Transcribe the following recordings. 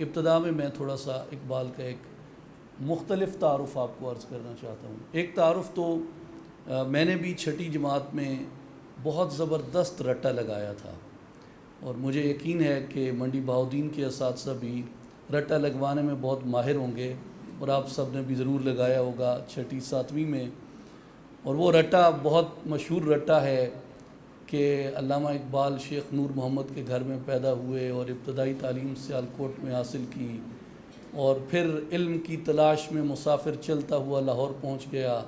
ابتدا میں تھوڑا سا اقبال کا ایک مختلف تعارف آپ کو عرض کرنا چاہتا ہوں۔ ایک تعارف تو میں نے بھی چھٹی جماعت میں بہت زبردست رٹا لگایا تھا، اور مجھے یقین ہے کہ منڈی بہاؤالدین کے اساتذہ بھی رٹا لگوانے میں بہت ماہر ہوں گے، اور آپ سب نے بھی ضرور لگایا ہوگا چھٹی ساتویں میں۔ اور وہ رٹا بہت مشہور رٹا ہے کہ علامہ اقبال شیخ نور محمد کے گھر میں پیدا ہوئے اور ابتدائی تعلیم سیالکوٹ میں حاصل کی، اور پھر علم کی تلاش میں مسافر چلتا ہوا لاہور پہنچ گیا،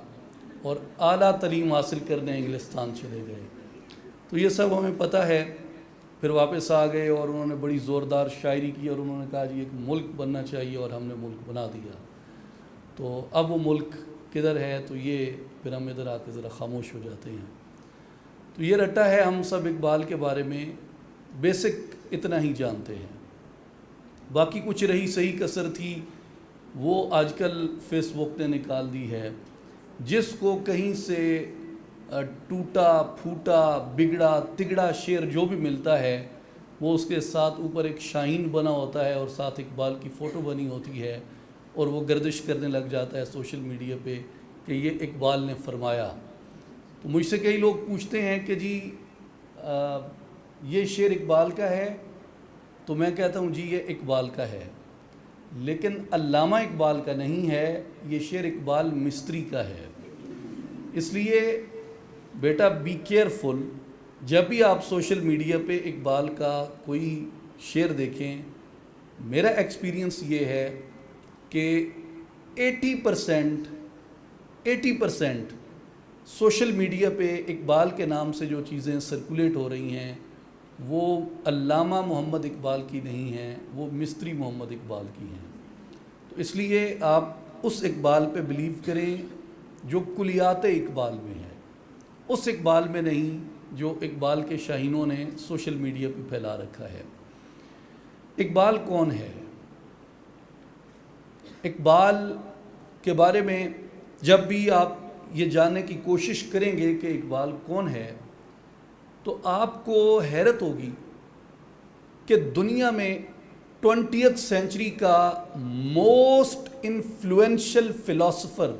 اور اعلیٰ تعلیم حاصل کرنے انگلستان چلے گئے۔ تو یہ سب ہمیں پتہ ہے۔ پھر واپس آ گئے اور انہوں نے بڑی زوردار شاعری کی، اور انہوں نے کہا جی ایک ملک بننا چاہیے، اور ہم نے ملک بنا دیا۔ تو اب وہ ملک کدھر ہے، تو یہ پھر ہم ادھر آ کے ذرا خاموش ہو جاتے ہیں۔ تو یہ رٹا ہے، ہم سب اقبال کے بارے میں بیسک اتنا ہی جانتے ہیں۔ باقی کچھ رہی صحیح کسر تھی وہ آج کل فیس بک نے نکال دی ہے۔ جس کو کہیں سے ٹوٹا پھوٹا بگڑا تگڑا شعر جو بھی ملتا ہے، وہ اس کے ساتھ اوپر ایک شاہین بنا ہوتا ہے اور ساتھ اقبال کی فوٹو بنی ہوتی ہے، اور وہ گردش کرنے لگ جاتا ہے سوشل میڈیا پہ کہ یہ اقبال نے فرمایا۔ تو مجھ سے کئی لوگ پوچھتے ہیں کہ جی یہ شعر اقبال کا ہے، تو میں کہتا ہوں جی یہ اقبال کا ہے، لیکن علامہ اقبال کا نہیں ہے، یہ شعر اقبال مستری کا ہے۔ اس لیے بیٹا بی کیئرفل، جب بھی آپ سوشل میڈیا پہ اقبال کا کوئی شعر دیکھیں، میرا ایکسپیرینس یہ ہے کہ 80% سوشل میڈیا پہ اقبال کے نام سے جو چیزیں سرکولیٹ ہو رہی ہیں وہ علامہ محمد اقبال کی نہیں ہیں، وہ مستری محمد اقبال کی ہیں۔ تو اس لیے آپ اس اقبال پہ بلیو کریں جو کلیات اقبال میں ہے، اس اقبال میں نہیں جو اقبال کے شاہینوں نے سوشل میڈیا پہ پھیلا رکھا ہے۔ اقبال کون ہے؟ اقبال کے بارے میں جب بھی آپ یہ جاننے کی کوشش کریں گے کہ اقبال کون ہے، تو آپ کو حیرت ہوگی کہ دنیا میں 20th سینچری کا موسٹ انفلوئنشل فلاسفر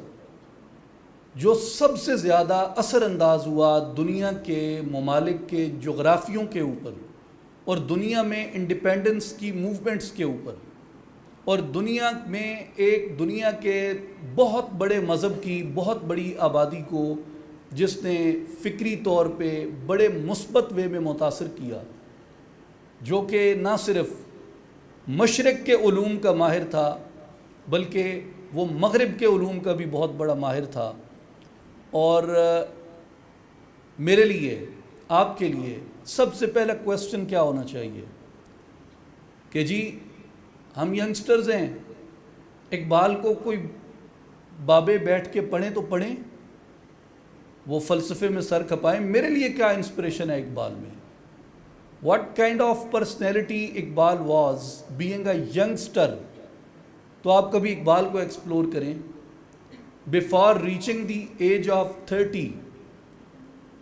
جو سب سے زیادہ اثر انداز ہوا دنیا کے ممالک کے جغرافیوں کے اوپر، اور دنیا میں انڈیپینڈنس کی موومنٹس کے اوپر، اور دنیا میں ایک دنیا کے بہت بڑے مذہب کی بہت بڑی آبادی کو جس نے فکری طور پہ بڑے مثبت وے میں متاثر کیا، جو کہ نہ صرف مشرق کے علوم کا ماہر تھا بلکہ وہ مغرب کے علوم کا بھی بہت بڑا ماہر تھا۔ اور میرے لیے، آپ کے لیے سب سے پہلا کویسچن کیا ہونا چاہیے کہ جی ہم ینگسٹرز ہیں، اقبال کو کوئی بابے بیٹھ کے پڑھیں تو پڑھیں، وہ فلسفے میں سر کھپائیں۔ میرے لیے کیا انسپریشن ہے اقبال میں؟ What kind of personality Iqbal was being a youngster? تو آپ کبھی اقبال کو ایکسپلور کریں۔ Before reaching the age of 30,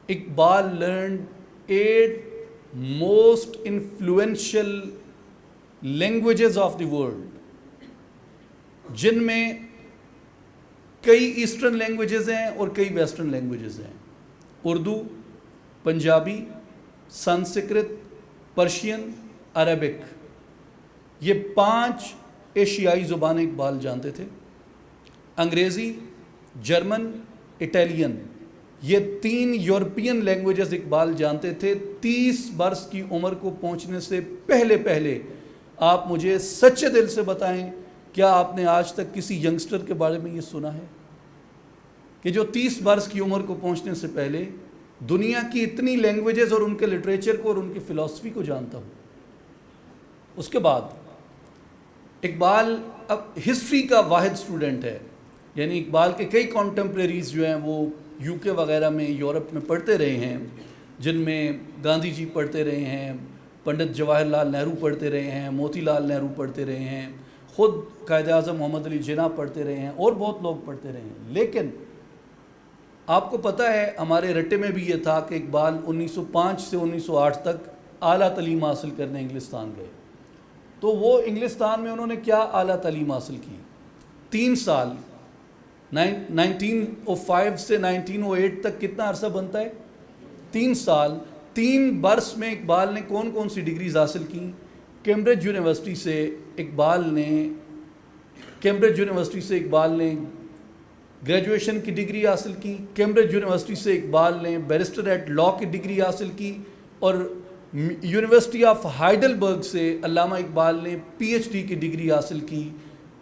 Iqbal learned 8 most influential languages of the world، جن میں کئی ایسٹرن لینگویجز ہیں اور کئی ویسٹرن لینگویجز ہیں۔ اردو، پنجابی، سنسکرت، پرشین، عربک، یہ 5 ایشیائی زبانیں اقبال جانتے تھے۔ انگریزی، جرمن، اٹالین، یہ 3 یورپین لینگویجز اقبال جانتے تھے 30 برس کی عمر کو پہنچنے سے پہلے۔ آپ مجھے سچے دل سے بتائیں، کیا آپ نے آج تک کسی ینگسٹر کے بارے میں یہ سنا ہے کہ جو 30 برس کی عمر کو پہنچنے سے پہلے دنیا کی اتنی لینگویجز اور ان کے لٹریچر کو اور ان کی فلسفی کو جانتا ہو؟ اس کے بعد اقبال اب ہسٹری کا واحد سٹوڈنٹ ہے، یعنی اقبال کے کئی کانٹمپریریز جو ہیں وہ یو کے وغیرہ میں، یورپ میں پڑھتے رہے ہیں، جن میں گاندھی جی پڑھتے رہے ہیں، پنڈت جواہر لال نہرو پڑھتے رہے ہیں، موتی لال نہرو پڑھتے رہے ہیں، خود قائد اعظم محمد علی جناح پڑھتے رہے ہیں، اور بہت لوگ پڑھتے رہے ہیں۔ لیکن آپ کو پتہ ہے ہمارے رٹے میں بھی یہ تھا کہ اقبال 1905 سے 1908 تک اعلیٰ تعلیم حاصل کرنے انگلستان گئے، تو وہ انگلستان میں انہوں نے کیا اعلیٰ تعلیم حاصل کی؟ 3 سال 1905 سے 1908 تک کتنا عرصہ بنتا ہے؟ 3 سال. 3 برس میں اقبال نے کون کون سی ڈگریز حاصل کی؟ کیمبرج یونیورسٹی سے اقبال نے گریجویشن کی ڈگری حاصل کی. کیمبرج یونیورسٹی سے اقبال نے بیرسٹر ایٹ لاء کی ڈگری حاصل کی, اور یونیورسٹی آف ہائیڈلبرگ سے علامہ اقبال نے پی ایچ ڈی کی ڈگری حاصل کی.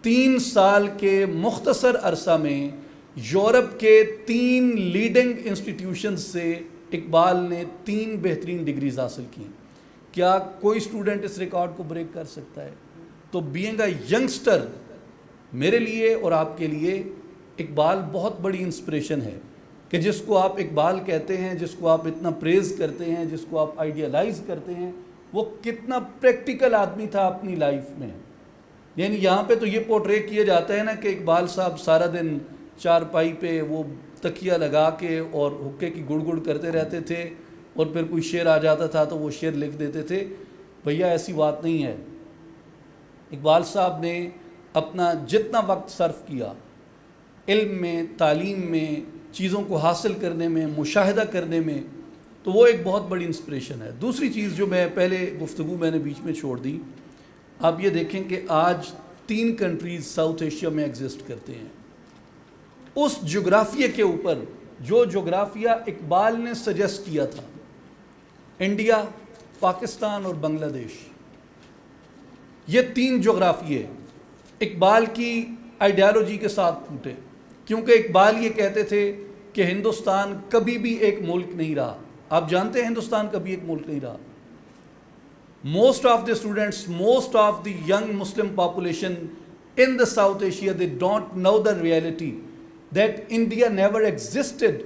3 سال کے مختصر عرصہ میں یورپ کے 3 لیڈنگ انسٹیٹیوشنز سے اقبال نے 3 بہترین ڈگریز حاصل کی. کیا کوئی اسٹوڈنٹ اس ریکارڈ کو بریک کر سکتا ہے؟ تو بینگ اے ینگسٹر میرے لیے اور آپ کے لیے اقبال بہت بڑی انسپریشن ہے, کہ جس کو آپ اقبال کہتے ہیں, جس کو آپ اتنا پریز کرتے ہیں, جس کو آپ آئیڈیالائز کرتے ہیں, وہ کتنا پریکٹیکل آدمی تھا اپنی لائف میں. یعنی یہاں پہ تو یہ پورٹرے کیا جاتا ہے نا کہ اقبال صاحب سارا دن چارپائی پہ وہ تکیہ لگا کے اور حکے کی گڑ گڑ کرتے رہتے تھے, اور پھر کوئی شعر آ جاتا تھا تو وہ شعر لکھ دیتے تھے. بھیا ایسی بات نہیں ہے. اقبال صاحب نے اپنا جتنا وقت صرف کیا علم میں, تعلیم میں, چیزوں کو حاصل کرنے میں, مشاہدہ کرنے میں, تو وہ ایک بہت بڑی انسپریشن ہے. دوسری چیز جو میں پہلے گفتگو میں نے بیچ میں چھوڑ دی, آپ یہ دیکھیں کہ آج 3 کنٹریز ساؤتھ ایشیا میں ایگزسٹ کرتے ہیں. اس جغرافیے کے اوپر جو جغرافیہ اقبال نے سجیسٹ کیا تھا, انڈیا, پاکستان اور بنگلہ دیش, یہ 3 جغرافیے اقبال کی آئیڈیالوجی کے ساتھ پھوٹے. کیونکہ اقبال یہ کہتے تھے کہ ہندوستان کبھی بھی ایک ملک نہیں رہا. آپ جانتے ہیں ہندوستان کبھی ایک ملک نہیں رہا. Most of the students, most of the young Muslim population in the South Asia, they don't know the reality that India never existed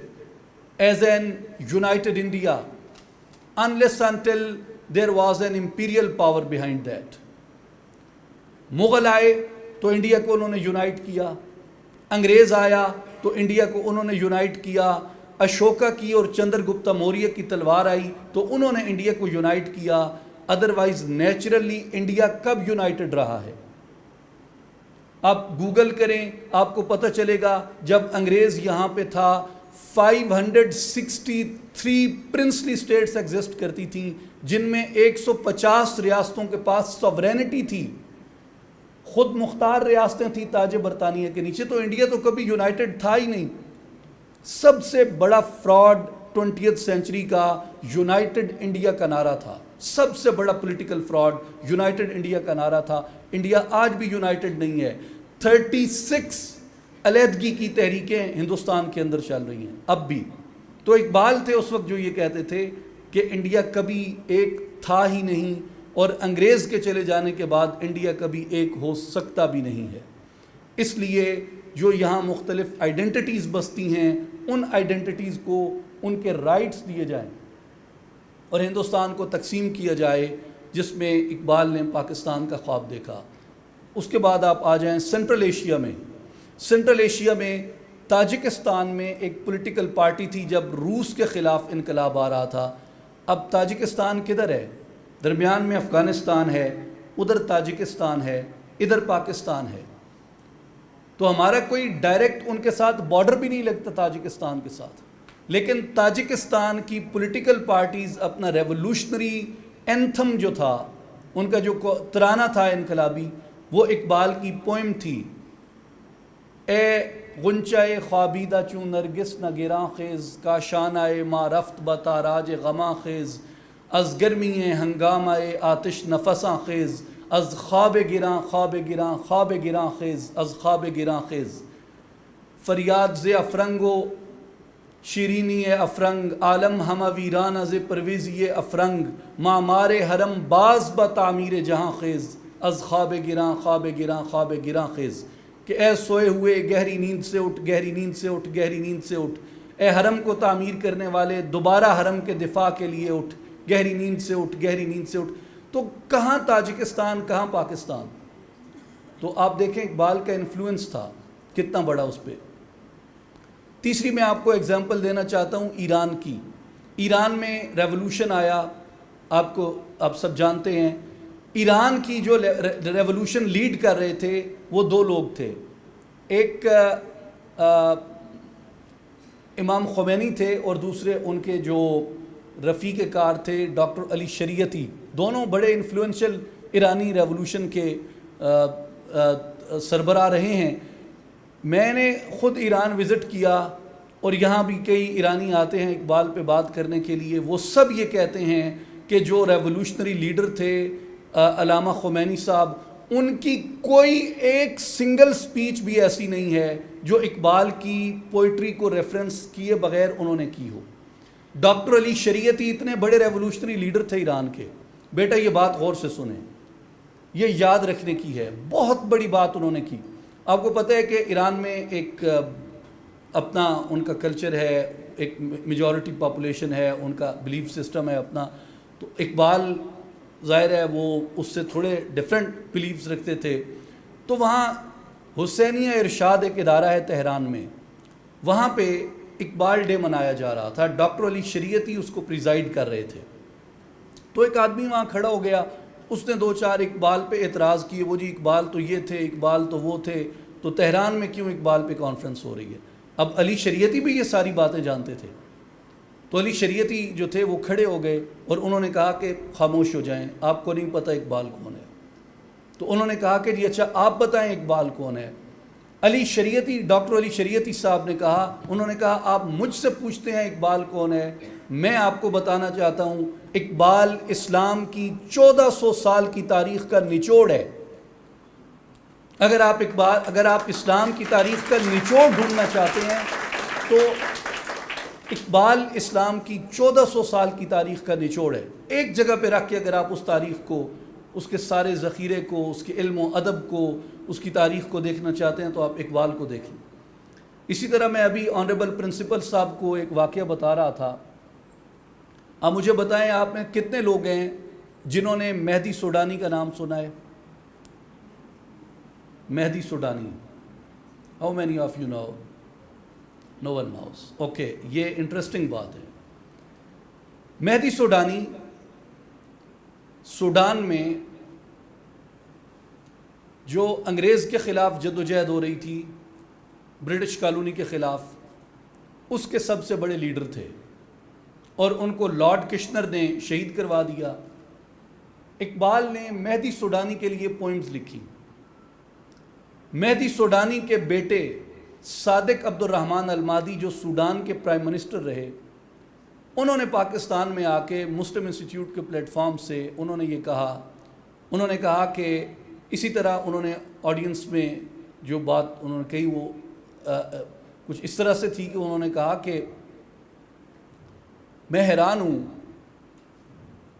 as an united India unless until there was an imperial power behind that. Mughal آئے تو India کو انہوں نے unite کیا, انگریز آیا تو India کو انہوں نے یونائٹ کیا, اشوکا کی اور چندر گپتا موریہ کی تلوار آئی تو انہوں نے انڈیا کو یونائٹ کیا. ادروائز نیچرلی انڈیا کب یونائٹڈ رہا ہے؟ آپ گوگل کریں, آپ کو پتہ چلے گا جب انگریز یہاں پہ تھا 563 پرنسلی اسٹیٹس ایگزسٹ کرتی تھیں, جن میں 150 ریاستوں کے پاس سوورینٹی تھی, خود مختار ریاستیں تھیں تاج برطانیہ کے نیچے. تو انڈیا تو کبھی یونائٹڈ تھا ہی نہیں. سب سے بڑا فراڈ 20th سینچری کا یونائٹڈ انڈیا کا نعرہ تھا. سب سے بڑا پولیٹیکل فراڈ یونائٹڈ انڈیا کا نعرہ تھا. انڈیا آج بھی یونائٹڈ نہیں ہے. 36 علیحدگی کی تحریکیں ہندوستان کے اندر چل رہی ہیں اب بھی. تو اقبال تھے اس وقت جو یہ کہتے تھے کہ انڈیا کبھی ایک تھا ہی نہیں, اور انگریز کے چلے جانے کے بعد انڈیا کبھی ایک ہو سکتا بھی نہیں ہے. اس لیے جو یہاں مختلف آئیڈینٹیٹیز بستی ہیں, ان آئیڈینٹیٹیز کو ان کے رائٹس دیے جائیں اور ہندوستان کو تقسیم کیا جائے, جس میں اقبال نے پاکستان کا خواب دیکھا. اس کے بعد آپ آ جائیں سینٹرل ایشیا میں. سینٹرل ایشیا میں تاجکستان میں ایک پولیٹیکل پارٹی تھی جب روس کے خلاف انقلاب آ رہا تھا. اب تاجکستان کدھر ہے؟ درمیان میں افغانستان ہے, ادھر تاجکستان ہے, ادھر پاکستان ہے. تو ہمارا کوئی ڈائریکٹ ان کے ساتھ بارڈر بھی نہیں لگتا تاجکستان کے ساتھ. لیکن تاجکستان کی پولیٹیکل پارٹیز اپنا ریولوشنری اینتھم جو تھا, ان کا جو ترانہ تھا انقلابی, وہ اقبال کی پوئم تھی, اے غنچۂ خوابیدہ چون نرگس نہ گراں خیز, کاشانہ ما رفت بتاراج غماں خیز, از گرمی ہنگامہ آتش نفساں خیز, از خواب گراں خواب گراں خواب گراں خیز, از خواب گراں خیز. فریاد ز افرنگ و شیرینی افرنگ, عالم ہمہ ویرانہ ز پرویزی افرنگ, معمار حرم باز با تعمیر جہاں خیز, از خواب گراں خواب گراں خواب گراں خیز. کہ اے سوئے ہوئے گہری نیند سے اٹھ, گہری نیند سے اٹھ, گہری نیند سے اٹھ, اے حرم کو تعمیر کرنے والے دوبارہ حرم کے دفاع کے لیے اٹھ, گہری نیند سے اٹھ, گہری نیند سے اٹھ. تو کہاں تاجکستان, کہاں پاکستان؟ تو آپ دیکھیں اقبال کا انفلوئنس تھا کتنا بڑا اس پہ. تیسری میں آپ کو ایگزامپل دینا چاہتا ہوں ایران کی. ایران میں ریولوشن آیا, آپ سب جانتے ہیں, ایران کی جو ریولوشن لیڈ کر رہے تھے وہ دو لوگ تھے. ایک امام خمینی تھے اور دوسرے ان کے جو رفیق کار تھے ڈاکٹر علی شریعتی. دونوں بڑے انفلوئنشل ایرانی ریولوشن کے سربراہ رہے ہیں. میں نے خود ایران وزٹ کیا اور یہاں بھی کئی ایرانی آتے ہیں اقبال پہ بات کرنے کے لیے. وہ سب یہ کہتے ہیں کہ جو ریولوشنری لیڈر تھے علامہ خمینی صاحب، ان کی کوئی ایک سنگل سپیچ بھی ایسی نہیں ہے جو اقبال کی پوئٹری کو ریفرنس کیے بغیر انہوں نے کی ہو. ڈاکٹر علی شریعتی اتنے بڑے ریولوشنری لیڈر تھے ایران کے. بیٹا یہ بات غور سے سنیں، یہ یاد رکھنے کی ہے، بہت بڑی بات انہوں نے کی. آپ کو پتہ ہے کہ ایران میں ایک اپنا ان کا کلچر ہے، ایک میجورٹی پاپولیشن ہے، ان کا بلیف سسٹم ہے اپنا. تو اقبال ظاہر ہے وہ اس سے تھوڑے ڈیفرنٹ بلیفز رکھتے تھے. تو وہاں حسینیہ ارشاد ایک ادارہ ہے تہران میں، وہاں پہ اقبال ڈے منایا جا رہا تھا. ڈاکٹر علی شریعتی اس کو پریزائڈ کر رہے تھے. تو ایک آدمی وہاں کھڑا ہو گیا، اس نے دو چار اقبال پہ اعتراض کیے. وہ جی اقبال تو یہ تھے، اقبال تو وہ تھے، تو تہران میں کیوں اقبال پہ کانفرنس ہو رہی ہے؟ اب علی شریعتی بھی یہ ساری باتیں جانتے تھے. تو علی شریعتی جو تھے وہ کھڑے ہو گئے اور انہوں نے کہا کہ خاموش ہو جائیں، آپ کو نہیں پتہ اقبال کون ہے. تو انہوں نے کہا کہ جی اچھا آپ بتائیں اقبال کون ہے. علی شریعتی، ڈاکٹر علی شریعتی صاحب نے کہا، انہوں نے کہا آپ مجھ سے پوچھتے ہیں اقبال کون ہے، میں آپ کو بتانا چاہتا ہوں اقبال اسلام کی 1400 سال کی تاریخ کا نچوڑ ہے. اگر آپ اسلام کی تاریخ کا نچوڑ ڈھونڈنا چاہتے ہیں تو اقبال اسلام کی 1400 سال کی تاریخ کا نچوڑ ہے. ایک جگہ پہ رکھ کے اگر آپ اس تاریخ کو، اس کے سارے ذخیرے کو، اس کے علم و ادب کو، اس کی تاریخ کو دیکھنا چاہتے ہیں تو آپ اقبال کو دیکھیں. اسی طرح میں ابھی آنریبل پرنسپل صاحب کو ایک واقعہ بتا رہا تھا. آپ مجھے بتائیں آپ میں کتنے لوگ ہیں جنہوں نے مہدی سوڈانی کا نام سنا ہے؟ مہدی سوڈانی. How many of you know? No one knows. Okay, یہ انٹرسٹنگ بات ہے. مہدی سوڈانی سوڈان میں جو انگریز کے خلاف جدوجہد ہو رہی تھی، برٹش کالونی کے خلاف، اس کے سب سے بڑے لیڈر تھے اور ان کو لارڈ کشنر نے شہید کروا دیا. اقبال نے مہدی سوڈانی کے لیے پوئمز لکھی. مہدی سوڈانی کے بیٹے صادق عبد الرحمن المادی جو سوڈان کے پرائم منسٹر رہے، انہوں نے پاکستان میں آ کے مسلم انسٹیٹیوٹ کے پلیٹ فارم سے انہوں نے یہ کہا، انہوں نے کہا کہ اسی طرح انہوں نے آڈینس میں جو بات انہوں نے کہی وہ کچھ اس طرح سے تھی کہ انہوں نے کہا کہ میں حیران ہوں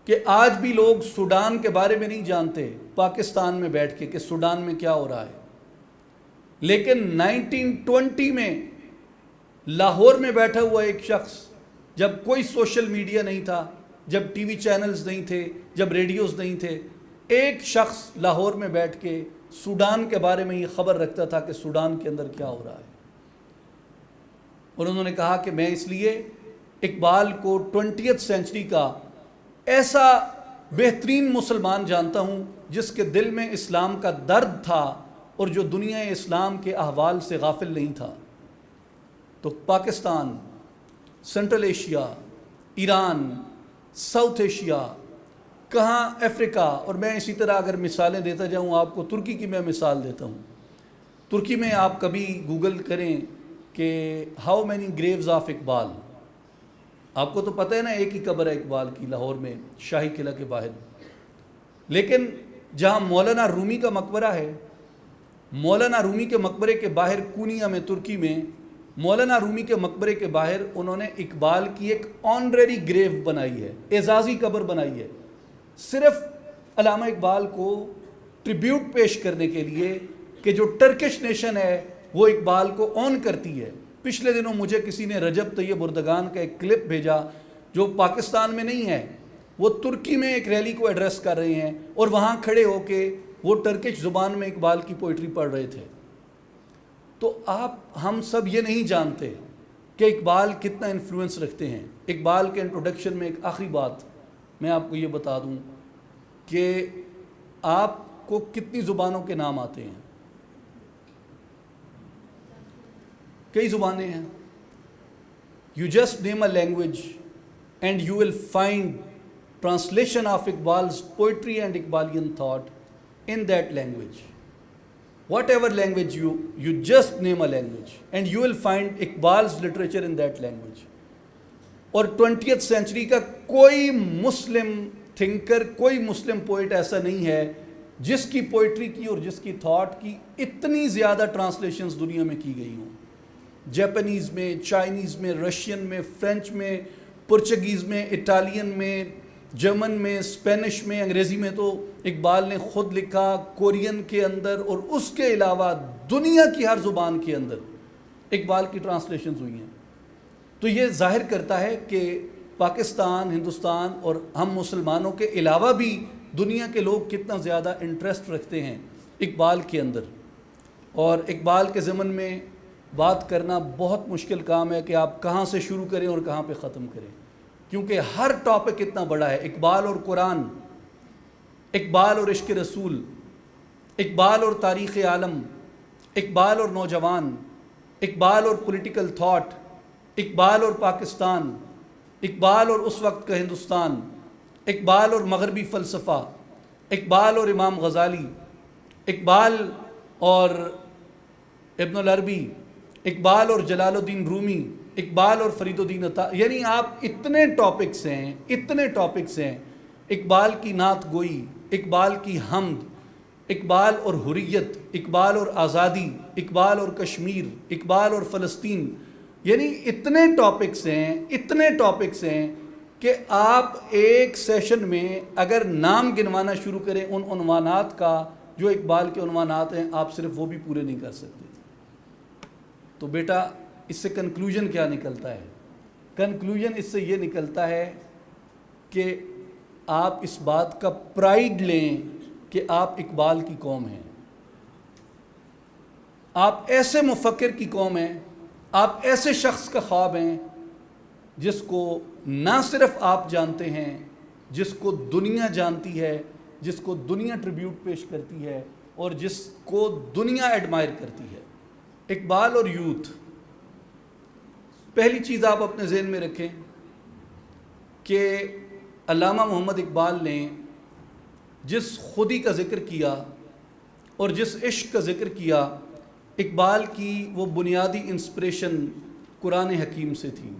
کہ آج بھی لوگ سوڈان کے بارے میں نہیں جانتے پاکستان میں بیٹھ کے کہ سوڈان میں کیا ہو رہا ہے. لیکن 1920 میں لاہور میں بیٹھا ہوا ایک شخص، جب کوئی سوشل میڈیا نہیں تھا، جب ٹی وی چینلز نہیں تھے، جب ریڈیوز نہیں تھے، ایک شخص لاہور میں بیٹھ کے سوڈان کے بارے میں یہ خبر رکھتا تھا کہ سوڈان کے اندر کیا ہو رہا ہے. اور انہوں نے کہا کہ میں اس لیے اقبال کو 20th سینچری کا ایسا بہترین مسلمان جانتا ہوں جس کے دل میں اسلام کا درد تھا اور جو دنیا اسلام کے احوال سے غافل نہیں تھا. تو Pakistan, central Asia, Iran, south Asia, کہاں افریقہ، اور میں اسی طرح اگر مثالیں دیتا جاؤں آپ کو، ترکی کی میں مثال دیتا ہوں. ترکی میں آپ کبھی گوگل کریں کہ how many graves of Iqbal. آپ کو تو پتہ ہے نا ایک ہی قبر ہے اقبال کی لاہور میں شاہی قلعہ کے باہر. لیکن جہاں مولانا رومی کا مقبرہ ہے، مولانا رومی کے مقبرے کے باہر کونیا میں، ترکی میں، مولانا رومی کے مقبرے کے باہر انہوں نے اقبال کی ایک آنریری گریو بنائی ہے، اعزازی قبر بنائی ہے، صرف علامہ اقبال کو ٹریبیوٹ پیش کرنے کے لیے کہ جو ٹرکش نیشن ہے وہ اقبال کو آن کرتی ہے. پچھلے دنوں مجھے کسی نے رجب طیب اردگان کا ایک کلپ بھیجا جو پاکستان میں نہیں ہے، وہ ترکی میں ایک ریلی کو ایڈریس کر رہے ہیں اور وہاں کھڑے ہو کے وہ ٹرکش زبان میں اقبال کی پوئٹری پڑھ رہے تھے. تو ہم سب یہ نہیں جانتے کہ اقبال کتنا انفلوئنس رکھتے ہیں. اقبال کے انٹروڈکشن میں ایک آخری بات میں آپ کو یہ بتا دوں کہ آپ کو کتنی زبانوں کے نام آتے ہیں؟ کئی زبانیں ہیں. You just name a language and you will find translation of Iqbal's poetry and Iqbalian thought in that language. Whatever language you just name a language and you will find Iqbal's literature in that language. اور 20th century کا کوئی مسلم thinker, کوئی مسلم poet ایسا نہیں ہے جس کی poetry کی اور جس کی تھاٹ کی اتنی زیادہ ٹرانسلیشنز دنیا میں کی گئی ہوں. جیپنیز میں، چائنیز میں، رشین میں، فرینچ میں، پرچگیز میں، اٹالین میں، جرمن میں، اسپینش میں، انگریزی میں تو اقبال نے خود لکھا، کورین کے اندر، اور اس کے علاوہ دنیا کی ہر زبان کے اندر اقبال کی ٹرانسلیشنز ہوئی ہیں. تو یہ ظاہر کرتا ہے کہ پاکستان، ہندوستان اور ہم مسلمانوں کے علاوہ بھی دنیا کے لوگ کتنا زیادہ انٹرسٹ رکھتے ہیں اقبال کے اندر. اور اقبال کے ضمن میں بات کرنا بہت مشکل کام ہے کہ آپ کہاں سے شروع کریں اور کہاں پہ ختم کریں، کیونکہ ہر ٹاپک اتنا بڑا ہے. اقبال اور قرآن، اقبال اور عشق رسول، اقبال اور تاریخ عالم، اقبال اور نوجوان، اقبال اور پولیٹیکل تھاٹ، اقبال اور پاکستان، اقبال اور اس وقت کا ہندوستان، اقبال اور مغربی فلسفہ، اقبال اور امام غزالی، اقبال اور ابن العربی، اقبال اور جلال الدین رومی، اقبال اور فرید الدین عطا. یعنی آپ اتنے ٹاپکس ہیں. اقبال کی نعت گوئی، اقبال کی حمد، اقبال اور حریت، اقبال اور آزادی، اقبال اور کشمیر، اقبال اور فلسطین. یعنی اتنے ٹاپکس ہیں کہ آپ ایک سیشن میں اگر نام گنوانا شروع کریں ان عنوانات کا جو اقبال کے عنوانات ہیں، آپ صرف وہ بھی پورے نہیں کر سکتے. تو بیٹا اس سے کنکلوژن کیا نکلتا ہے؟ کنکلوژن اس سے یہ نکلتا ہے کہ آپ اس بات کا پرائیڈ لیں کہ آپ اقبال کی قوم ہیں. آپ ایسے مفکر کی قوم ہیں، آپ ایسے شخص کا خواب ہیں جس کو نہ صرف آپ جانتے ہیں، جس کو دنیا جانتی ہے، جس کو دنیا ٹریبیوٹ پیش کرتی ہے اور جس کو دنیا ایڈمائر کرتی ہے. اقبال اور یوتھ، پہلی چیز آپ اپنے ذہن میں رکھیں کہ علامہ محمد اقبال نے جس خودی کا ذکر کیا اور جس عشق کا ذکر کیا، اقبال کی وہ بنیادی انسپریشن قرآن حکیم سے تھی.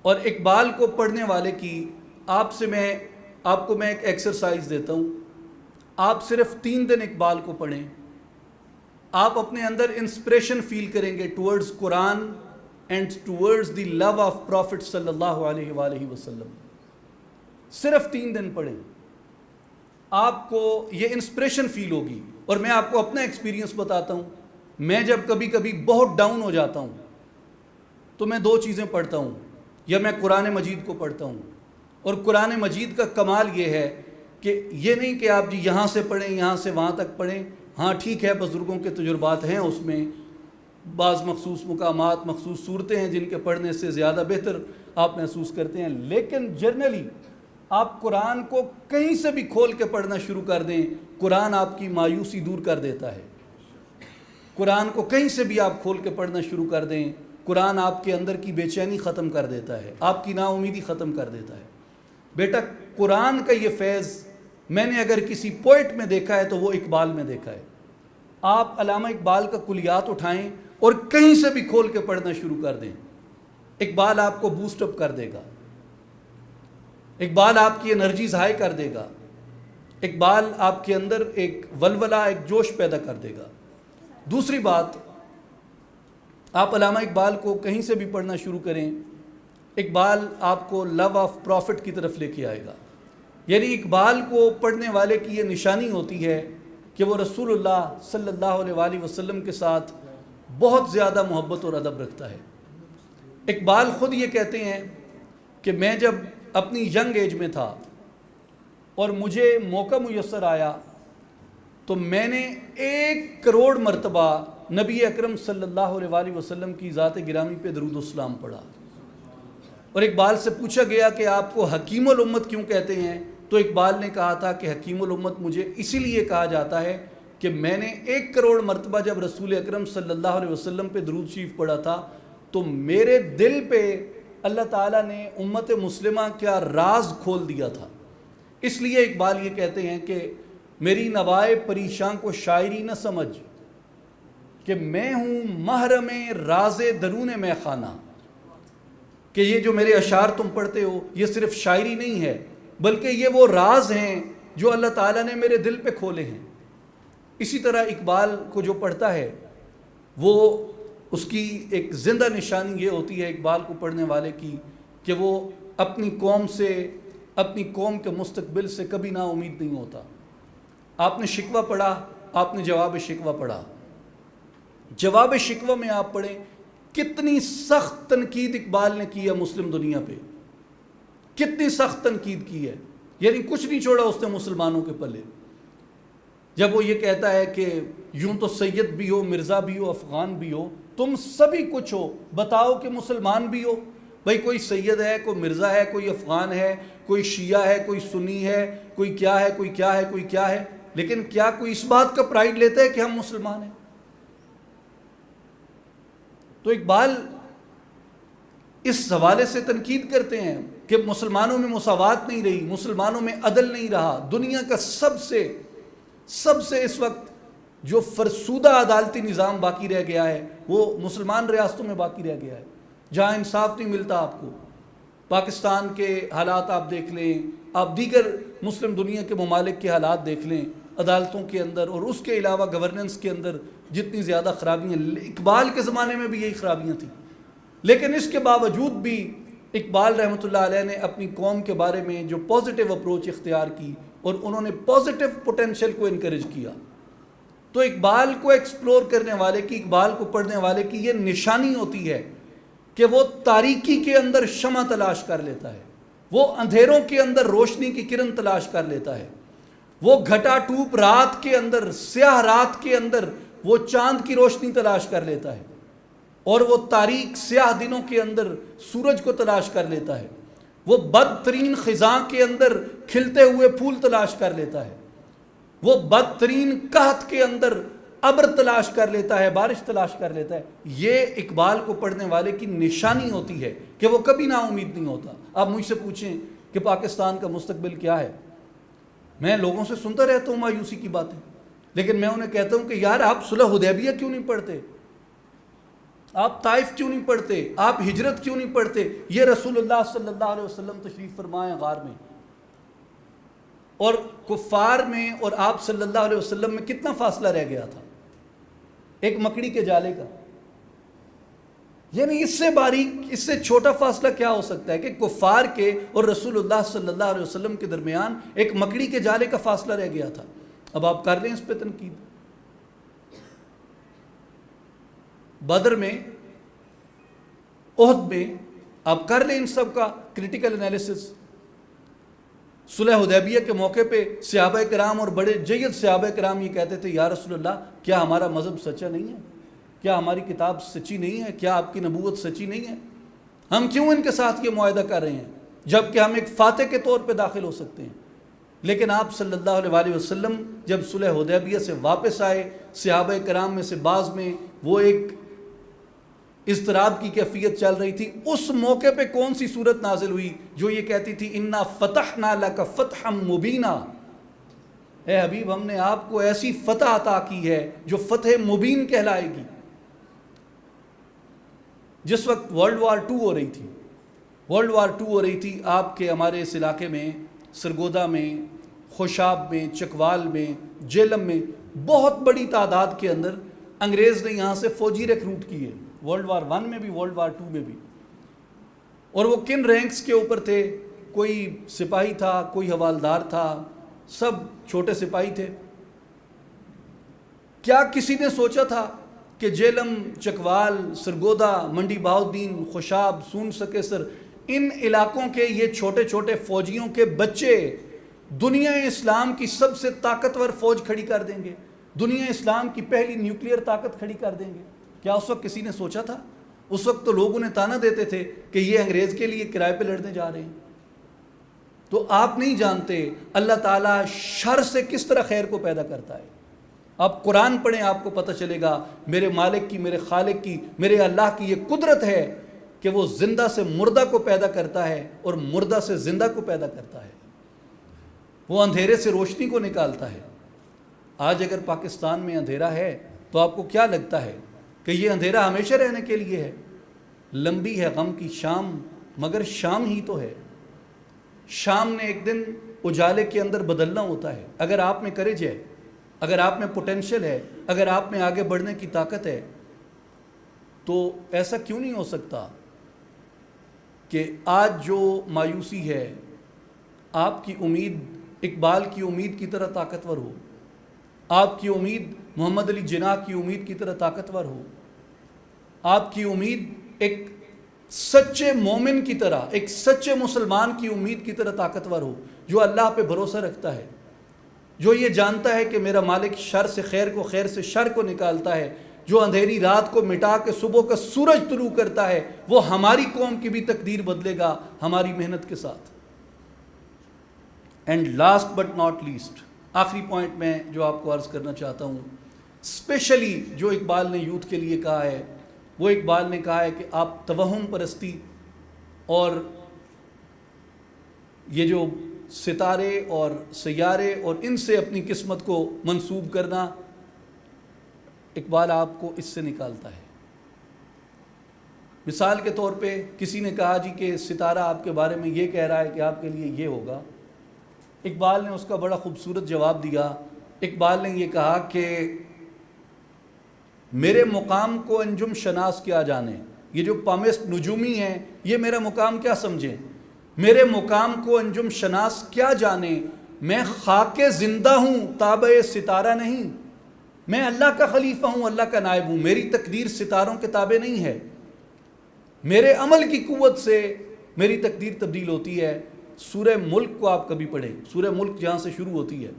اور اقبال کو پڑھنے والے کی آپ کو میں ایک ایکسرسائز دیتا ہوں. آپ صرف 3 دن اقبال کو پڑھیں، آپ اپنے اندر انسپریشن فیل کریں گے towards Quran and towards the love of prophet صلی اللہ علیہ وآلہ وسلم. صرف 3 دن پڑھیں، آپ کو یہ انسپریشن فیل ہوگی. اور میں آپ کو اپنا ایکسپیرینس بتاتا ہوں. میں جب کبھی کبھی بہت ڈاؤن ہو جاتا ہوں تو میں 2 چیزیں پڑھتا ہوں، یا میں قرآن مجید کو پڑھتا ہوں. اور قرآن مجید کا کمال یہ ہے کہ یہ نہیں کہ آپ جی یہاں سے پڑھیں، یہاں سے وہاں تک پڑھیں. ہاں ٹھیک ہے، بزرگوں کے تجربات ہیں، اس میں بعض مخصوص مقامات، مخصوص صورتیں ہیں جن کے پڑھنے سے زیادہ بہتر آپ محسوس کرتے ہیں. لیکن جنرلی آپ قرآن کو کہیں سے بھی کھول کے پڑھنا شروع کر دیں، قرآن آپ کی مایوسی دور کر دیتا ہے. قرآن کو کہیں سے بھی آپ کھول کے پڑھنا شروع کر دیں، قرآن آپ کے اندر کی بے چینی ختم کر دیتا ہے، آپ کی نا امیدی ختم کر دیتا ہے. بیٹا قرآن کا یہ فیض میں نے اگر کسی پوئٹ میں دیکھا ہے تو وہ اقبال میں دیکھا ہے. آپ علامہ اقبال کا کلیات اٹھائیں اور کہیں سے بھی کھول کے پڑھنا شروع کر دیں، اقبال آپ کو بوسٹ اپ کر دے گا، اقبال آپ کی انرجیز ہائی کر دے گا، اقبال آپ کے اندر ایک ولولہ، ایک جوش پیدا کر دے گا. دوسری بات، آپ علامہ اقبال کو کہیں سے بھی پڑھنا شروع کریں، اقبال آپ کو لو آف پروفٹ کی طرف لے کے آئے گا. یعنی اقبال کو پڑھنے والے کی یہ نشانی ہوتی ہے کہ وہ رسول اللہ صلی اللہ علیہ وآلہ وسلم کے ساتھ بہت زیادہ محبت اور ادب رکھتا ہے. اقبال خود یہ کہتے ہیں کہ میں جب اپنی ینگ ایج میں تھا اور مجھے موقع میسر آیا تو میں نے 1 کروڑ مرتبہ نبی اکرم صلی اللہ علیہ وآلہ وسلم کی ذات گرامی پہ درود و سلام پڑھا. اور اقبال سے پوچھا گیا کہ آپ کو حکیم الامت کیوں کہتے ہیں؟ تو اقبال نے کہا تھا کہ حکیم الامت مجھے اسی لیے کہا جاتا ہے کہ میں نے 1 کروڑ مرتبہ جب رسول اکرم صلی اللہ علیہ وسلم پہ درود شریف پڑھا تھا تو میرے دل پہ اللہ تعالیٰ نے امت مسلمہ کا راز کھول دیا تھا. اس لیے اقبال یہ کہتے ہیں کہ میری نوائے پریشاں کو شاعری نہ سمجھ کہ میں ہوں محرم راز درون میں خانہ، کہ یہ جو میرے اشعار تم پڑھتے ہو یہ صرف شاعری نہیں ہے بلکہ یہ وہ راز ہیں جو اللہ تعالیٰ نے میرے دل پہ کھولے ہیں. اسی طرح اقبال کو جو پڑھتا ہے وہ اس کی ایک زندہ نشانی یہ ہوتی ہے اقبال کو پڑھنے والے کی کہ وہ اپنی قوم سے، اپنی قوم کے مستقبل سے کبھی نا امید نہیں ہوتا. آپ نے شکوہ پڑھا، آپ نے جواب شکوہ پڑھا. جواب شکوہ میں آپ پڑھیں کتنی سخت تنقید اقبال نے کی ہے مسلم دنیا پہ، کتنی سخت تنقید کی ہے، یعنی کچھ نہیں چھوڑا اس نے مسلمانوں کے پلے. جب وہ یہ کہتا ہے کہ یوں تو سید بھی ہو، مرزا بھی ہو، افغان بھی ہو، تم سبھی کچھ ہو، بتاؤ کہ مسلمان بھی ہو. بھئی کوئی سید ہے، کوئی مرزا ہے، کوئی افغان ہے، کوئی شیعہ ہے، کوئی سنی ہے، کوئی کیا ہے، کوئی کیا ہے، کوئی کیا ہے، لیکن کیا کوئی اس بات کا پرائیڈ لیتا ہے کہ ہم مسلمان ہیں؟ تو اقبال اس حوالے سے تنقید کرتے ہیں کہ مسلمانوں میں مساوات نہیں رہی، مسلمانوں میں عدل نہیں رہا. دنیا کا سب سے اس وقت جو فرسودہ عدالتی نظام باقی رہ گیا ہے وہ مسلمان ریاستوں میں باقی رہ گیا ہے، جہاں انصاف نہیں ملتا آپ کو. پاکستان کے حالات آپ دیکھ لیں، آپ دیگر مسلم دنیا کے ممالک کے حالات دیکھ لیں، عدالتوں کے اندر اور اس کے علاوہ گورننس کے اندر جتنی زیادہ خرابیاں. اقبال کے زمانے میں بھی یہی خرابیاں تھیں، لیکن اس کے باوجود بھی اقبال رحمۃ اللہ علیہ نے اپنی قوم کے بارے میں جو پازیٹیو اپروچ اختیار کی اور انہوں نے پازیٹیو پوٹینشل کو انکریج کیا. تو اقبال کو ایکسپلور کرنے والے کی، اقبال کو پڑھنے والے کی یہ نشانی ہوتی ہے کہ وہ تاریکی کے اندر شمع تلاش کر لیتا ہے، وہ اندھیروں کے اندر روشنی کی کرن تلاش کر لیتا ہے، وہ گھٹا ٹوپ رات کے اندر، سیاہ رات کے اندر وہ چاند کی روشنی تلاش کر لیتا ہے، اور وہ تاریک سیاہ دنوں کے اندر سورج کو تلاش کر لیتا ہے، وہ بدترین خزاں کے اندر کھلتے ہوئے پھول تلاش کر لیتا ہے، وہ بدترین قحط کے اندر ابر تلاش کر لیتا ہے، بارش تلاش کر لیتا ہے. یہ اقبال کو پڑھنے والے کی نشانی ہوتی ہے کہ وہ کبھی نا امید نہیں ہوتا. آپ مجھ سے پوچھیں کہ پاکستان کا مستقبل کیا ہے، میں لوگوں سے سنتا رہتا ہوں مایوسی کی باتیں، لیکن میں انہیں کہتا ہوں کہ یار آپ صلح حدیبیہ کیوں نہیں پڑھتے، آپ طائف کیوں نہیں پڑھتے، آپ ہجرت کیوں نہیں پڑھتے. یہ رسول اللہ صلی اللہ علیہ وسلم تشریف فرمائے غار میں، اور کفار میں اور آپ صلی اللہ علیہ وسلم میں کتنا فاصلہ رہ گیا تھا، ایک مکڑی کے جالے کا. یعنی اس سے باریک، اس سے چھوٹا فاصلہ کیا ہو سکتا ہے کہ کفار کے اور رسول اللہ صلی اللہ علیہ وسلم کے درمیان ایک مکڑی کے جالے کا فاصلہ رہ گیا تھا. اب آپ کر لیں اس پہ تنقید. بدر میں، احد میں آپ کر لیں ان سب کا کریٹیکل انالیسس. صلح حدیبیہ کے موقع پہ صحابہ کرام اور بڑے جید صحابہ کرام یہ کہتے تھے یا رسول اللہ کیا ہمارا مذہب سچا نہیں ہے، کیا ہماری کتاب سچی نہیں ہے، کیا آپ کی نبوت سچی نہیں ہے، ہم کیوں ان کے ساتھ یہ معاہدہ کر رہے ہیں جبکہ ہم ایک فاتح کے طور پہ داخل ہو سکتے ہیں. لیکن آپ صلی اللہ علیہ وسلم جب صلح حدیبیہ سے واپس آئے، صحابہ کرام میں سے بعض میں وہ ایک اضطراب کی کیفیت چل رہی تھی. اس موقع پہ کون سی صورت نازل ہوئی جو یہ کہتی تھی انا فتحنا لک فتحا مبینا، اے حبیب ہم نے آپ کو ایسی فتح عطا کی ہے جو فتح مبین کہلائے گی. جس وقت ورلڈ وار 2 ہو رہی تھی آپ کے ہمارے اس علاقے میں، سرگودا میں، خوشاب میں، چکوال میں، جیلم میں بہت بڑی تعداد کے اندر انگریز نے یہاں سے فوجی ریکروٹ کیے، ورلڈ وار 1 میں بھی، ورلڈ وار 2 میں بھی. اور وہ کن رینکس کے اوپر تھے؟ کوئی سپاہی تھا، کوئی حوالدار تھا، سب چھوٹے سپاہی تھے. کیا کسی نے سوچا تھا کہ جیلم، چکوال، سرگودا، منڈی بہاؤالدین، خوشاب، سون سکیسر، ان علاقوں کے یہ چھوٹے چھوٹے فوجیوں کے بچے دنیا اسلام کی سب سے طاقتور فوج کھڑی کر دیں گے، دنیا اسلام کی پہلی نیوکلیئر طاقت کھڑی کر دیں گے؟ کیا اس وقت کسی نے سوچا تھا؟ اس وقت تو لوگ انہیں تانا دیتے تھے کہ یہ انگریز کے لیے کرائے پہ لڑنے جا رہے ہیں. تو آپ نہیں جانتے اللہ تعالیٰ شر سے کس طرح خیر کو پیدا کرتا ہے۔ آپ قرآن پڑھیں، آپ کو پتہ چلے گا میرے مالک کی، میرے خالق کی، میرے اللہ کی یہ قدرت ہے کہ وہ زندہ سے مردہ کو پیدا کرتا ہے اور مردہ سے زندہ کو پیدا کرتا ہے۔ وہ اندھیرے سے روشنی کو نکالتا ہے۔ آج اگر پاکستان میں اندھیرا ہے تو آپ کو کیا لگتا ہے کہ یہ اندھیرا ہمیشہ رہنے کے لیے ہے؟ لمبی ہے غم کی شام، مگر شام ہی تو ہے۔ شام نے ایک دن اجالے کے اندر بدلنا ہوتا ہے۔ اگر آپ میں کریج ہے، اگر آپ میں پوٹینشل ہے، اگر آپ میں آگے بڑھنے کی طاقت ہے، تو ایسا کیوں نہیں ہو سکتا کہ آج جو مایوسی ہے آپ کی امید اقبال کی امید کی طرح طاقتور ہو، آپ کی امید محمد علی جناح کی امید کی طرح طاقتور ہو، آپ کی امید ایک سچے مومن کی طرح، ایک سچے مسلمان کی امید کی طرح طاقتور ہو، جو اللہ پہ بھروسہ رکھتا ہے، جو یہ جانتا ہے کہ میرا مالک شر سے خیر کو، خیر سے شر کو نکالتا ہے، جو اندھیری رات کو مٹا کے صبح کا سورج طلوع کرتا ہے، وہ ہماری قوم کی بھی تقدیر بدلے گا ہماری محنت کے ساتھ۔ And last but not least, آخری پوائنٹ میں جو آپ کو عرض کرنا چاہتا ہوں، اسپیشلی جو اقبال نے یوتھ کے لیے کہا ہے، وہ اقبال نے کہا ہے کہ آپ توہم پرستی اور یہ جو ستارے اور سیارے اور ان سے اپنی قسمت کو منسوب کرنا، اقبال آپ کو اس سے نکالتا ہے۔ مثال کے طور پہ کسی نے کہا جی کہ ستارہ آپ کے بارے میں یہ کہہ رہا ہے کہ آپ کے لیے یہ ہوگا، اقبال نے اس کا بڑا خوبصورت جواب دیا۔ اقبال نے یہ کہا کہ میرے مقام کو انجم شناس کیا جانے، یہ جو پامسٹ نجومی ہیں یہ میرا مقام کیا سمجھیں، میرے مقام کو انجم شناس کیا جانے، میں خاک زندہ ہوں تابع ستارہ نہیں، میں اللہ کا خلیفہ ہوں، اللہ کا نائب ہوں، میری تقدیر ستاروں کے تابع نہیں ہے، میرے عمل کی قوت سے میری تقدیر تبدیل ہوتی ہے۔ سورہ ملک کو آپ کبھی پڑھیں، سورہ ملک جہاں سے شروع ہوتی ہے،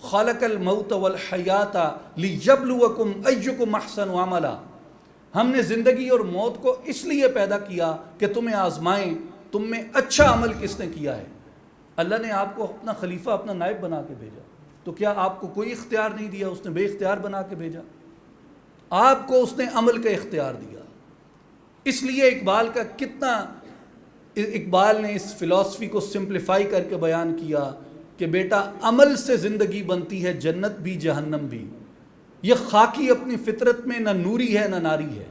خالق الموت والحیات لیبلوکم ایکم احسن عملا، ہم نے زندگی اور موت کو اس لیے پیدا کیا کہ تمہیں آزمائیں تم میں اچھا عمل کس نے کیا ہے۔ اللہ نے آپ کو اپنا خلیفہ، اپنا نائب بنا کے بھیجا، تو کیا آپ کو کوئی اختیار نہیں دیا؟ اس نے بے اختیار بنا کے بھیجا، آپ کو اس نے عمل کا اختیار دیا۔ اس لیے اقبال نے اس فلسفی کو سمپلیفائی کر کے بیان کیا کہ بیٹا عمل سے زندگی بنتی ہے، جنت بھی جہنم بھی۔ یہ خاکی اپنی فطرت میں نہ نوری ہے نہ ناری ہے۔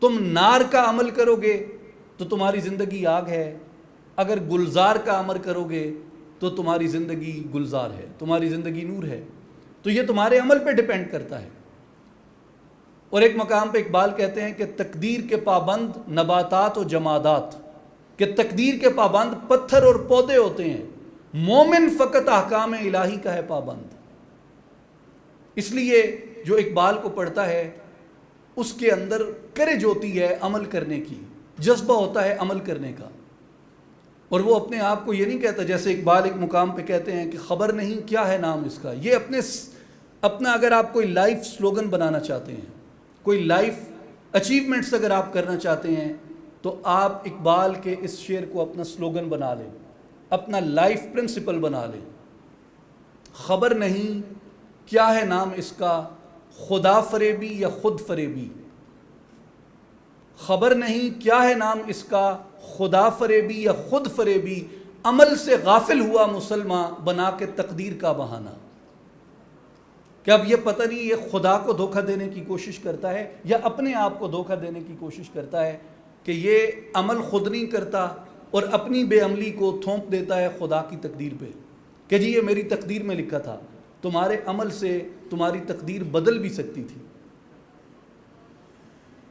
تم نار کا عمل کرو گے تو تمہاری زندگی آگ ہے، اگر گلزار کا عمل کرو گے تو تمہاری زندگی گلزار ہے، تمہاری زندگی نور ہے۔ تو یہ تمہارے عمل پہ ڈیپینڈ کرتا ہے۔ اور ایک مقام پہ اقبال کہتے ہیں کہ تقدیر کے پابند نباتات و جمادات، کہ تقدیر کے پابند پتھر اور پودے ہوتے ہیں، مومن فقط احکام الہی کا ہے پابند۔ اس لیے جو اقبال کو پڑھتا ہے اس کے اندر کرج ہوتی ہے عمل کرنے کی، جذبہ ہوتا ہے عمل کرنے کا، اور وہ اپنے آپ کو یہ نہیں کہتا، جیسے اقبال ایک مقام پہ کہتے ہیں کہ خبر نہیں کیا ہے نام اس کا۔ یہ اپنا اگر آپ کوئی لائف سلوگن بنانا چاہتے ہیں، کوئی لائف اچیومنٹس اگر آپ کرنا چاہتے ہیں، تو آپ اقبال کے اس شعر کو اپنا سلوگن بنا لیں، اپنا لائف پرنسپل بنا لیں۔ خبر نہیں کیا ہے نام اس کا، خدا فریبی یا خود فریبی، خبر نہیں کیا ہے نام اس کا، خدا فریبی یا خود فریبی، عمل سے غافل ہوا مسلمان بنا کے تقدیر کا بہانہ۔ کہ اب یہ پتہ نہیں یہ خدا کو دھوکہ دینے کی کوشش کرتا ہے یا اپنے آپ کو دھوکہ دینے کی کوشش کرتا ہے، کہ یہ عمل خود نہیں کرتا اور اپنی بے عملی کو تھونپ دیتا ہے خدا کی تقدیر پہ، کہ جی یہ میری تقدیر میں لکھا تھا۔ تمہارے عمل سے تمہاری تقدیر بدل بھی سکتی تھی۔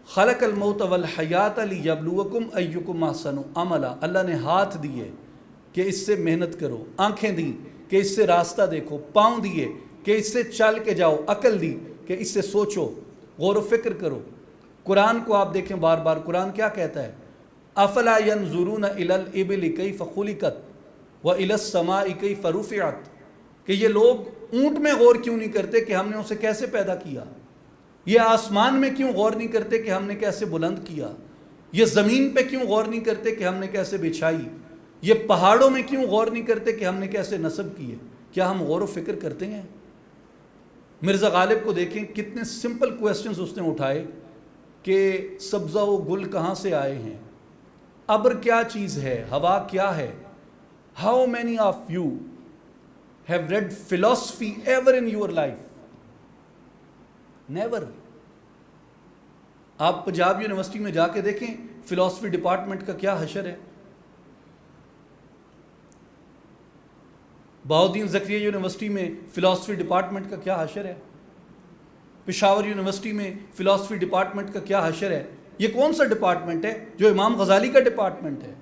خلق الموت والحیات لیبلوکم ایکم احسن عملا، اللہ نے ہاتھ دیے کہ اس سے محنت کرو، آنکھیں دیں کہ اس سے راستہ دیکھو، پاؤں دیے کہ اس سے چل کے جاؤ، عقل دی کہ اس سے سوچو، غور و فکر کرو۔ قرآن کو آپ دیکھیں بار بار، قرآن کیا کہتا ہے؟ افلا ینظرون الی الابل کیف خلقت والی السماء کیف رفعت، کہ یہ لوگ اونٹ میں غور کیوں نہیں کرتے کہ ہم نے اسے کیسے پیدا کیا، یہ آسمان میں کیوں غور نہیں کرتے کہ ہم نے کیسے بلند کیا، یہ زمین پہ کیوں غور نہیں کرتے کہ ہم نے کیسے بچھائی، یہ پہاڑوں میں کیوں غور نہیں کرتے کہ ہم نے کیسے نصب کی ہے؟ کیا ہم غور و فکر کرتے ہیں؟ مرزا غالب کو دیکھیں، کتنے سمپل کویسچنز اس نے اٹھائے کہ سبزہ و گل کہاں سے آئے ہیں، ابر کیا چیز ہے، ہوا کیا ہے. How many of you have read philosophy ever in your life? Never. آپ پنجاب یونیورسٹی میں جا کے دیکھیں فلاسفی ڈپارٹمنٹ کا کیا حشر ہے. بہاؤالدین زکریا یونیورسٹی میں فلاسفی ڈپارٹمنٹ کا کیا حشر ہے. پشاور یونیورسٹی میں فلاسفی ڈپارٹمنٹ کا کیا حشر ہے. یہ کون سا ڈپارٹمنٹ ہے؟ جو امام غزالی کا ڈپارٹمنٹ ہے،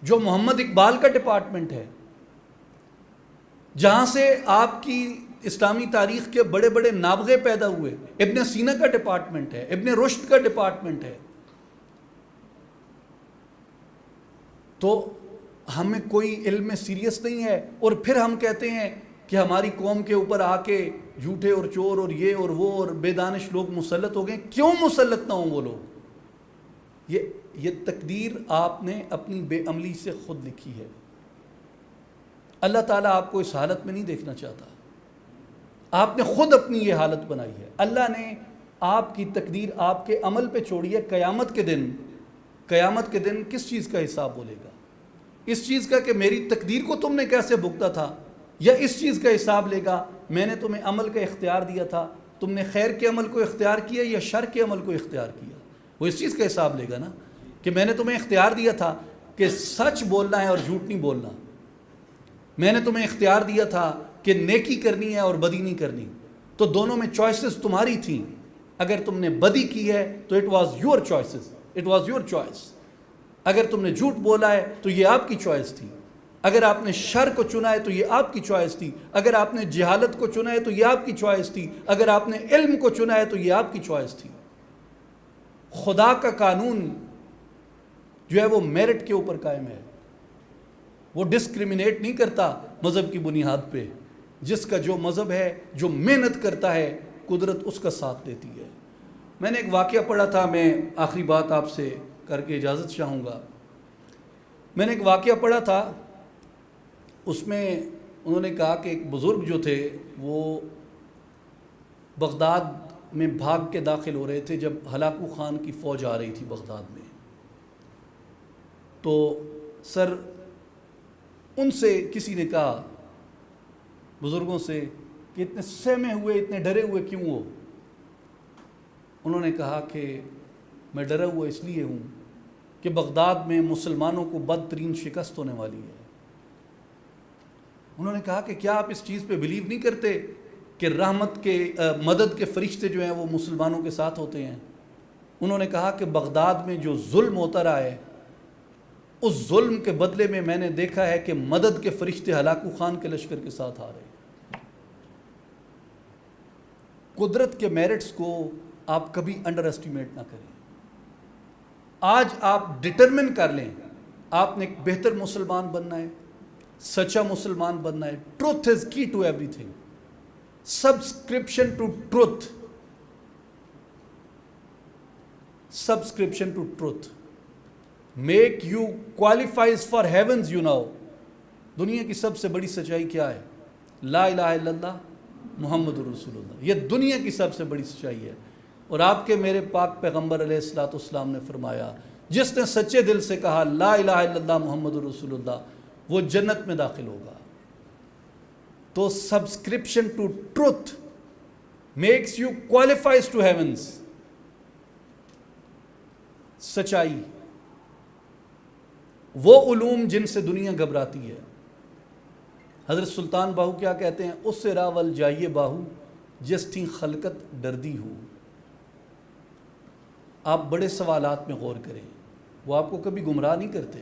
جو محمد اقبال کا ڈپارٹمنٹ ہے، جہاں سے آپ کی اسلامی تاریخ کے بڑے بڑے نابغے پیدا ہوئے. ابن سینا کا ڈپارٹمنٹ ہے، ابن رشد کا ڈپارٹمنٹ ہے. تو ہمیں کوئی علم میں سیریس نہیں ہے، اور پھر ہم کہتے ہیں کہ ہماری قوم کے اوپر آ کے جھوٹے اور چور اور یہ اور وہ اور بے دانش لوگ مسلط ہو گئے. کیوں مسلط نہ ہوں وہ لوگ؟ یہ تقدیر آپ نے اپنی بے عملی سے خود لکھی ہے. اللہ تعالیٰ آپ کو اس حالت میں نہیں دیکھنا چاہتا. آپ نے خود اپنی یہ حالت بنائی ہے. اللہ نے آپ کی تقدیر آپ کے عمل پہ چھوڑی ہے. قیامت کے دن کس چیز کا حساب بولے گا؟ اس چیز کا کہ میری تقدیر کو تم نے کیسے بھگتا تھا، یا اس چیز کا حساب لے گا میں نے تمہیں عمل کا اختیار دیا تھا، تم نے خیر کے عمل کو اختیار کیا یا شر کے عمل کو اختیار کیا؟ وہ اس چیز کا حساب لے گا نا کہ میں نے تمہیں اختیار دیا تھا کہ سچ بولنا ہے اور جھوٹ نہیں بولنا. میں نے تمہیں اختیار دیا تھا کہ نیکی کرنی ہے اور بدی نہیں کرنی. تو دونوں میں چوائسز تمہاری تھیں. اگر تم نے بدی کی ہے تو it was your choices, it was your choice. اگر تم نے جھوٹ بولا ہے تو یہ آپ کی چوائس تھی. اگر آپ نے شر کو چنا ہے تو یہ آپ کی چوائس تھی. اگر آپ نے جہالت کو چنا ہے تو یہ آپ کی چوائس تھی. اگر آپ نے علم کو چنا ہے تو یہ آپ کی چوائس تھی. خدا کا قانون جو ہے وہ میرٹ کے اوپر قائم ہے. وہ ڈسکریمنیٹ نہیں کرتا مذہب کی بنیاد پہ. جس کا جو مذہب ہے، جو محنت کرتا ہے، قدرت اس کا ساتھ دیتی ہے. میں نے ایک واقعہ پڑھا تھا، میں آخری بات آپ سے کر کے اجازت چاہوں گا. میں نے ایک واقعہ پڑھا تھا، اس میں انہوں نے کہا کہ ایک بزرگ جو تھے وہ بغداد میں بھاگ کے داخل ہو رہے تھے جب ہلاکو خان کی فوج آ رہی تھی بغداد میں. تو سر ان سے کسی نے کہا، بزرگوں سے، کہ اتنے سہمے ہوئے، اتنے ڈرے ہوئے کیوں ہو؟ انہوں نے کہا کہ میں ڈرا ہوا اس لیے ہوں کہ بغداد میں مسلمانوں کو بدترین شکست ہونے والی ہے. انہوں نے کہا کہ کیا آپ اس چیز پہ بلیو نہیں کرتے کہ رحمت کے مدد کے فرشتے جو ہیں وہ مسلمانوں کے ساتھ ہوتے ہیں؟ انہوں نے کہا کہ بغداد میں جو ظلم ہوتا رہا ہے، اس ظلم کے بدلے میں میں نے دیکھا ہے کہ مدد کے فرشتے ہلاکو خان کے لشکر کے ساتھ آ رہے ہیں. قدرت کے میرٹس کو آپ کبھی انڈر اسٹیمیٹ نہ کریں. آج آپ ڈٹرمن کر لیں آپ نے ایک بہتر مسلمان بننا ہے، سچا مسلمان بننا ہے. Truth is key to everything. Subscription to truth, subscription to truth make you qualifies for heavens. You know دنیا کی سب سے بڑی سچائی کیا ہے؟ لا الہ الا اللہ محمد رسول اللہ. یہ دنیا کی سب سے بڑی سچائی ہے. اور آپ کے میرے پاک پیغمبر علیہ الصلوۃ والسلام نے فرمایا، جس نے سچے دل سے کہا لا الہ الا اللہ محمد رسول اللہ، وہ جنت میں داخل ہوگا. تو subscription to truth makes you qualifies to heavens. سچائی، وہ علوم جن سے دنیا گھبراتی ہے. حضرت سلطان باہو کیا کہتے ہیں؟ اس سے راول جائیے باہو جس تھی خلقت ڈردی ہو. آپ بڑے سوالات میں غور کریں، وہ آپ کو کبھی گمراہ نہیں کرتے.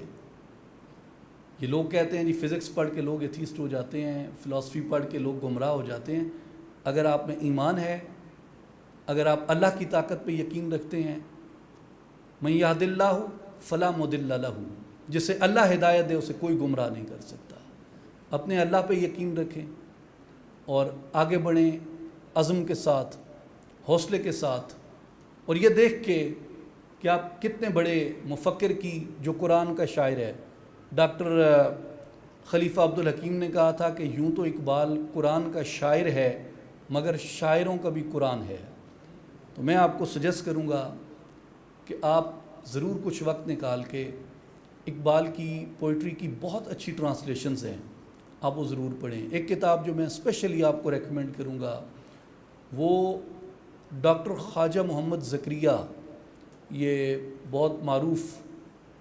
یہ لوگ کہتے ہیں جی فزکس پڑھ کے لوگ ایتھیسٹ ہو جاتے ہیں، فلسفی پڑھ کے لوگ گمراہ ہو جاتے ہیں. اگر آپ میں ایمان ہے، اگر آپ اللہ کی طاقت پہ یقین رکھتے ہیں، من یہد اللہ فلا مضل لہ، جسے اللہ ہدایت دے اسے کوئی گمراہ نہیں کر سکتا. اپنے اللہ پہ یقین رکھیں اور آگے بڑھیں عزم کے ساتھ، حوصلے کے ساتھ. اور یہ دیکھ کے کہ آپ کتنے بڑے مفکر کی، جو قرآن کا شاعر ہے، ڈاکٹر خلیفہ عبدالحکیم نے کہا تھا کہ یوں تو اقبال قرآن کا شاعر ہے مگر شاعروں کا بھی قرآن ہے. تو میں آپ کو سجیسٹ کروں گا کہ آپ ضرور کچھ وقت نکال کے اقبال کی پوئٹری کی بہت اچھی ٹرانسلیشنز ہیں، آپ وہ ضرور پڑھیں. ایک کتاب جو میں اسپیشلی آپ کو ریکمینڈ کروں گا وہ ڈاکٹر خواجہ محمد زکریا، یہ بہت معروف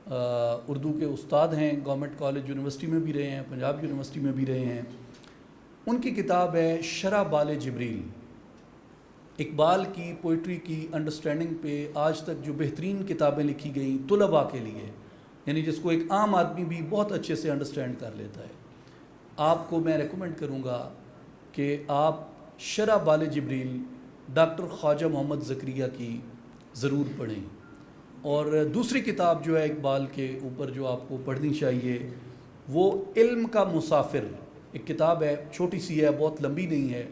اردو کے استاد ہیں، گورنمنٹ کالج یونیورسٹی میں بھی رہے ہیں، پنجاب یونیورسٹی میں بھی رہے ہیں. ان کی کتاب ہے شرح بال جبریل. اقبال کی پوئٹری کی انڈرسٹینڈنگ پہ آج تک جو بہترین کتابیں لکھی گئیں طلباء کے لیے، یعنی جس کو ایک عام آدمی بھی بہت اچھے سے انڈرسٹینڈ کر لیتا ہے، آپ کو میں ریکمینڈ کروں گا کہ آپ شرح بال جبریل ڈاکٹر خواجہ محمد زکریا کی ضرور پڑھیں. اور دوسری کتاب جو ہے اقبال کے اوپر جو آپ کو پڑھنی چاہیے وہ علم کا مسافر ایک کتاب ہے، چھوٹی سی ہے، بہت لمبی نہیں ہے،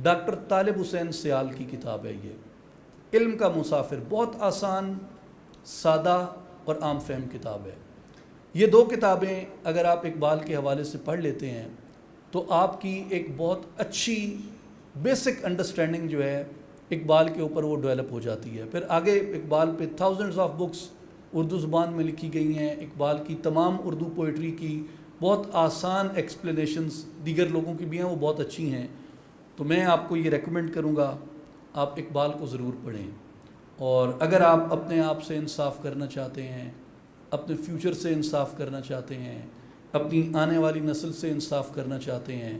ڈاکٹر طالب حسین سیال کی کتاب ہے. یہ علم کا مسافر بہت آسان، سادہ اور عام فہم کتاب ہے. یہ دو کتابیں اگر آپ اقبال کے حوالے سے پڑھ لیتے ہیں تو آپ کی ایک بہت اچھی بیسک انڈرسٹینڈنگ جو ہے اقبال کے اوپر وہ ڈیولپ ہو جاتی ہے. پھر آگے اقبال پہ تھاؤزنڈز آف بکس اردو زبان میں لکھی گئی ہیں. اقبال کی تمام اردو پوئٹری کی بہت آسان ایکسپلینیشنز دیگر لوگوں کی بھی ہیں، وہ بہت اچھی ہیں. تو میں آپ کو یہ ریکمینڈ کروں گا آپ اقبال کو ضرور پڑھیں. اور اگر آپ اپنے آپ سے انصاف کرنا چاہتے ہیں، اپنے فیوچر سے انصاف کرنا چاہتے ہیں، اپنی آنے والی نسل سے انصاف کرنا چاہتے ہیں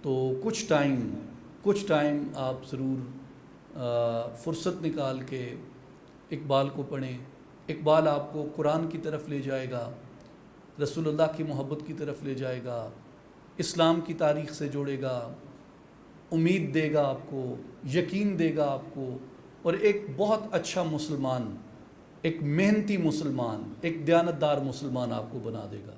تو کچھ ٹائم آپ ضرور فرصت نکال کے اقبال کو پڑھیں. اقبال آپ کو قرآن کی طرف لے جائے گا، رسول اللہ کی محبت کی طرف لے جائے گا، اسلام کی تاریخ سے جوڑے گا، امید دے گا آپ کو، یقین دے گا آپ کو، اور ایک بہت اچھا مسلمان، ایک محنتی مسلمان، ایک دیانتدار مسلمان آپ کو بنا دے گا.